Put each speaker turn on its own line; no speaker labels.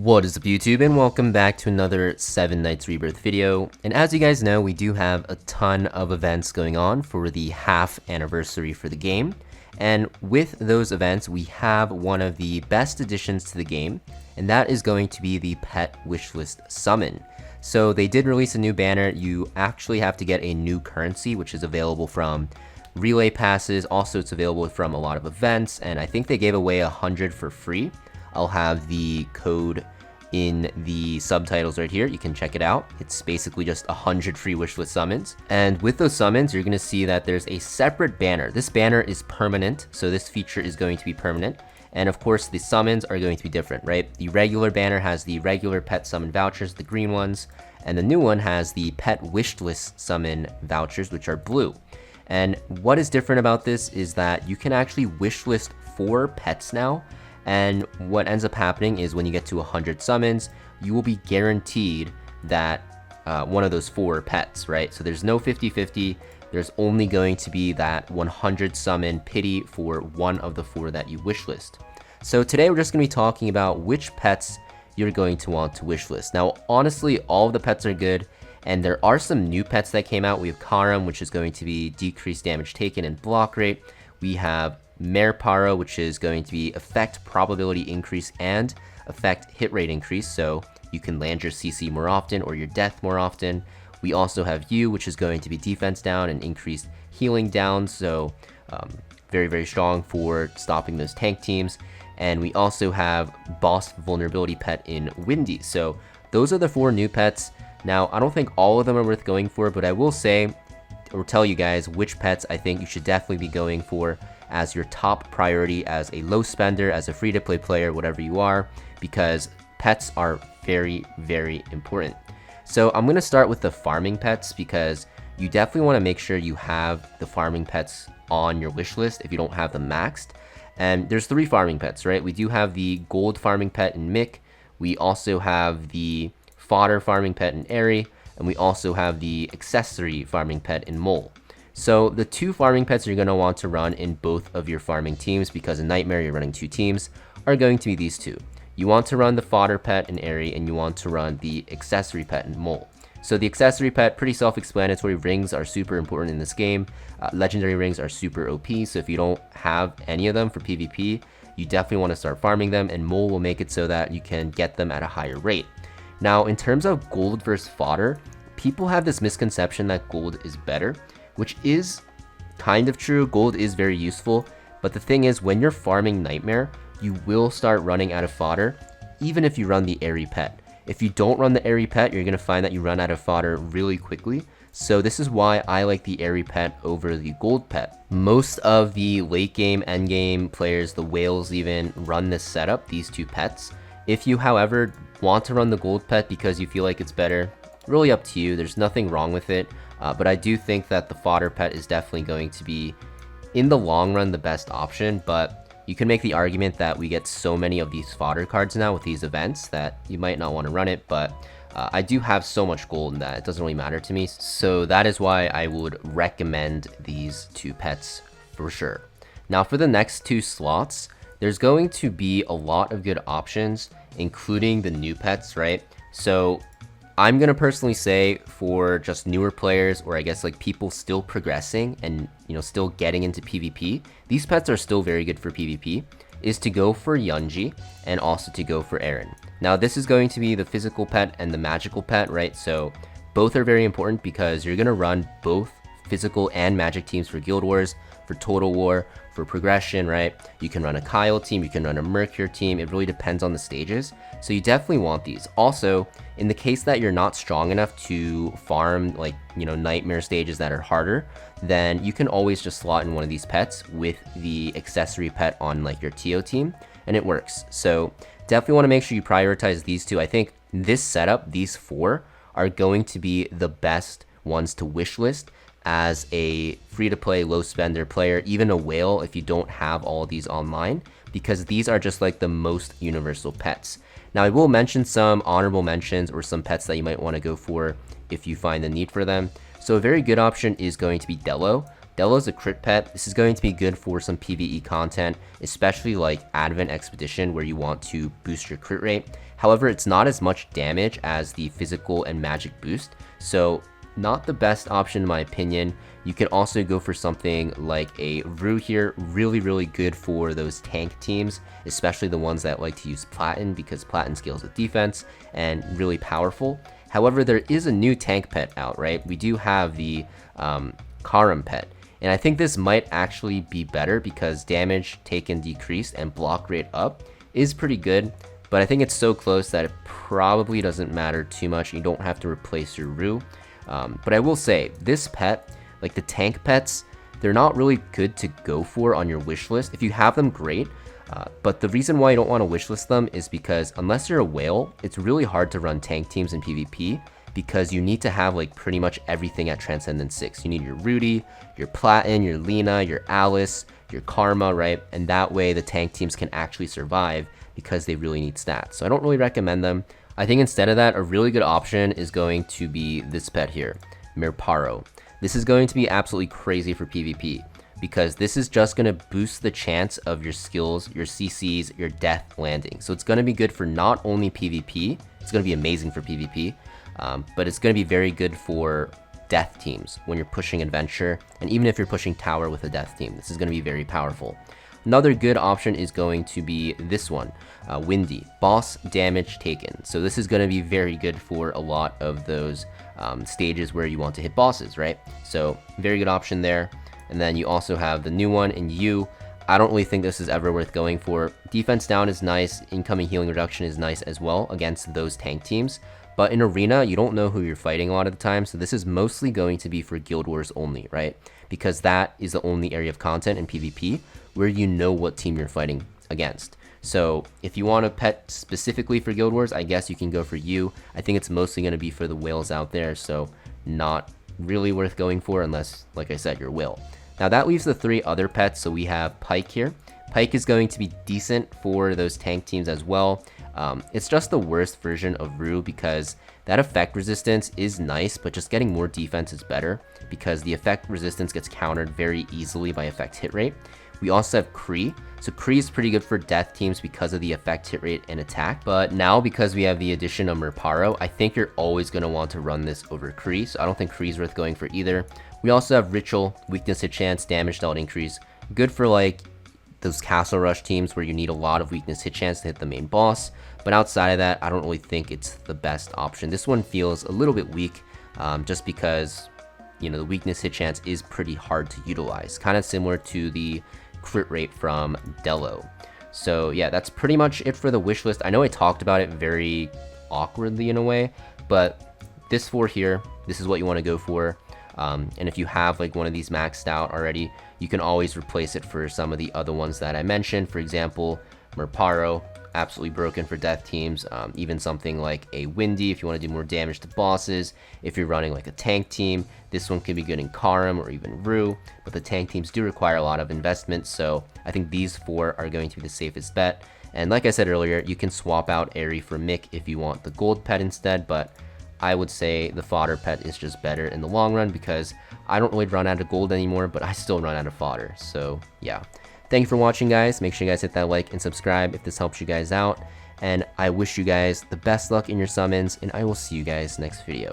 What is up YouTube, and welcome back to another 7 Nights Rebirth video. And as you guys know, we do have a ton of events going on for the half anniversary for the game. And with those events, we have one of the best additions to the game, and that is going to be the Pet Wishlist Summon. So they did release a new banner. You actually have to get a new currency, which is available from relay passes. Also, it's available from a lot of events, and I think they gave away 100 for free. I'll have the code in the subtitles right here. You can check it out. It's basically just 100 free wishlist summons. And with those summons, you're going to see that there's a separate banner. This banner is permanent, so this feature is going to be permanent. And of course, the summons are going to be different, right? The regular banner has the regular pet summon vouchers, the green ones, and the new one has the pet wishlist summon vouchers, which are blue. And what is different about this is that you can actually wishlist 4 pets now. And what ends up happening is when you get to 100 summons, you will be guaranteed that one of those 4 pets, right? So there's no 50-50. There's only going to be that 100 summon pity for one of the 4 that you wishlist. So today we're just going to be talking about which pets you're going to want to wishlist. Now, honestly, all of the pets are good, and there are some new pets that came out. We have Karam, which is going to be decreased damage taken and block rate. We have Merparo, which is going to be effect probability increase and effect hit rate increase, so you can land your CC more often or your death more often. We also have you, which is going to be defense down and increased healing down, so very strong for stopping those tank teams. And we also have boss vulnerability pet in Windy. So those are the 4 new pets. Now, I don't think all of them are worth going for, but I will say or tell you guys which pets I think you should definitely be going for as your top priority as a low spender, as a free-to-play player, whatever you are, because pets are very important. So I'm going to start with the farming pets, because you definitely want to make sure you have the farming pets on your wish list if you don't have them maxed. And there's 3 farming pets, right? We do have the gold farming pet in Mick, we also have the fodder farming pet in Airy, and we also have the accessory farming pet in Mole. So the 2 farming pets you're going to want to run in both of your farming teams, because in Nightmare you're running 2 teams, are going to be these 2. You want to run the fodder pet in Airy, and you want to run the accessory pet in Mole. So the accessory pet, pretty self-explanatory. Rings are super important in this game. Legendary rings are super OP, so if you don't have any of them for PvP, you definitely want to start farming them, and Mole will make it so that you can get them at a higher rate. Now, in terms of gold versus fodder, people have this misconception that gold is better, which is kind of true. Gold is very useful, but the thing is, when you're farming Nightmare, you will start running out of fodder, even if you run the Airy pet. If you don't run the Airy pet, you're going to find that you run out of fodder really quickly. So this is why I like the Airy pet over the gold pet. Most of the late game, end game players, the whales even, run this setup, these 2 pets. If you, however, want to run the gold pet because you feel like it's better, really up to you. There's nothing wrong with it. But I do think that the fodder pet is definitely going to be, in the long run, the best option. But you can make the argument that we get so many of these fodder cards now with these events that you might not want to run it. But I do have so much gold that it doesn't really matter to me. So that is why I would recommend these 2 pets for sure. Now for the next 2 slots, there's going to be a lot of good options, including the new pets, right? So I'm going to personally say for just newer players, or I guess like people still progressing and, you know, still getting into PvP, these pets are still very good for PvP, is to go for Yunji and also to go for Aaron. Now this is going to be the physical pet and the magical pet, right? So both are very important because you're going to run both physical and magic teams for Guild Wars, for Total War, for progression, right? You can run a Kyle team, you can run a Mercure team. It really depends on the stages. So you definitely want these. Also, in the case that you're not strong enough to farm, like, you know, Nightmare stages that are harder, then you can always just slot in one of these pets with the accessory pet on like your TO team, and it works. So definitely want to make sure you prioritize these 2. I think this setup, these 4, are going to be the best ones to wishlist as a free-to-play, low-spender player, even a whale if you don't have all of these online, because these are just like the most universal pets. Now, I will mention some honorable mentions or some pets that you might want to go for if you find the need for them. So a very good option is going to be Dello. Delo's a crit pet. This is going to be good for some PvE content, especially like Advent Expedition where you want to boost your crit rate. However, it's not as much damage as the physical and magic boost, so not the best option in my opinion. You could also go for something like a Rue here, really good for those tank teams, especially the ones that like to use Platin because Platin scales with defense and really powerful. However, there is a new tank pet out, right? We do have the Karam pet. And I think this might actually be better because damage taken decreased and block rate up is pretty good. But I think it's so close that it probably doesn't matter too much. You don't have to replace your Rue. But I will say, this pet, like the tank pets, they're not really good to go for on your wish list. If you have them, great. But the reason why you don't want to wishlist them is because unless you're a whale, it's really hard to run tank teams in PvP because you need to have like pretty much everything at Transcendence 6. You need your Rudy, your Platin, your Lina, your Alice, your Karma, right? And that way the tank teams can actually survive because they really need stats. So I don't really recommend them. I think instead of that, a really good option is going to be this pet here, Mirparo. This is going to be absolutely crazy for PvP because this is just going to boost the chance of your skills, your CCs, your death landing. So it's going to be good for not only PvP, it's going to be amazing for PvP, but it's going to be very good for death teams when you're pushing adventure, and even if you're pushing tower with a death team, this is going to be very powerful. Another good option is going to be this one, Windy, boss damage taken. So this is going to be very good for a lot of those stages where you want to hit bosses, right? So very good option there. And then you also have the new one in U. I don't really think this is ever worth going for. Defense down is nice, incoming healing reduction is nice as well against those tank teams. But in Arena, you don't know who you're fighting a lot of the time, so this is mostly going to be for Guild Wars only, right? Because that is the only area of content in PvP where you know what team you're fighting against. So if you want a pet specifically for Guild Wars, I guess you can go for you. I think it's mostly going to be for the whales out there, so not really worth going for unless, like I said, you're whale. Now that leaves the 3 other pets, so we have Pike here. Pike is going to be decent for those tank teams as well. It's just the worst version of Rue because that effect resistance is nice, but just getting more defense is better because the effect resistance gets countered very easily by effect hit rate. We also have Kree. So Kree is pretty good for death teams because of the effect hit rate and attack. But now because we have the addition of Mirparo, I think you're always going to want to run this over Kree. So I don't think Kree is worth going for either. We also have Ritual, weakness hit chance, damage dealt increase. Good for like those castle rush teams where you need a lot of weakness hit chance to hit the main boss. But outside of that, I don't really think it's the best option. This one feels a little bit weak just because, you know, the weakness hit chance is pretty hard to utilize. Kind of similar to the crit rate from Delo. So yeah, that's pretty much it for the wish list. I know I talked about it very awkwardly in a way, but this 4 here, this is what you want to go for. And if you have like one of these maxed out already, you can always replace it for some of the other ones that I mentioned. For example, Mirparo, absolutely broken for death teams. Even something like a Windy if you want to do more damage to bosses. If you're running like a tank team, this one can be good in Karam or even Rue, but the tank teams do require a lot of investment, so I think these 4 are going to be the safest bet. And like I said earlier, you can swap out Airy for Mick if you want the gold pet instead, but I would say the fodder pet is just better in the long run because I don't really run out of gold anymore, but I still run out of fodder. So yeah, thank you for watching, guys. Make sure you guys hit that like and subscribe if this helps you guys out. And I wish you guys the best luck in your summons, and I will see you guys next video.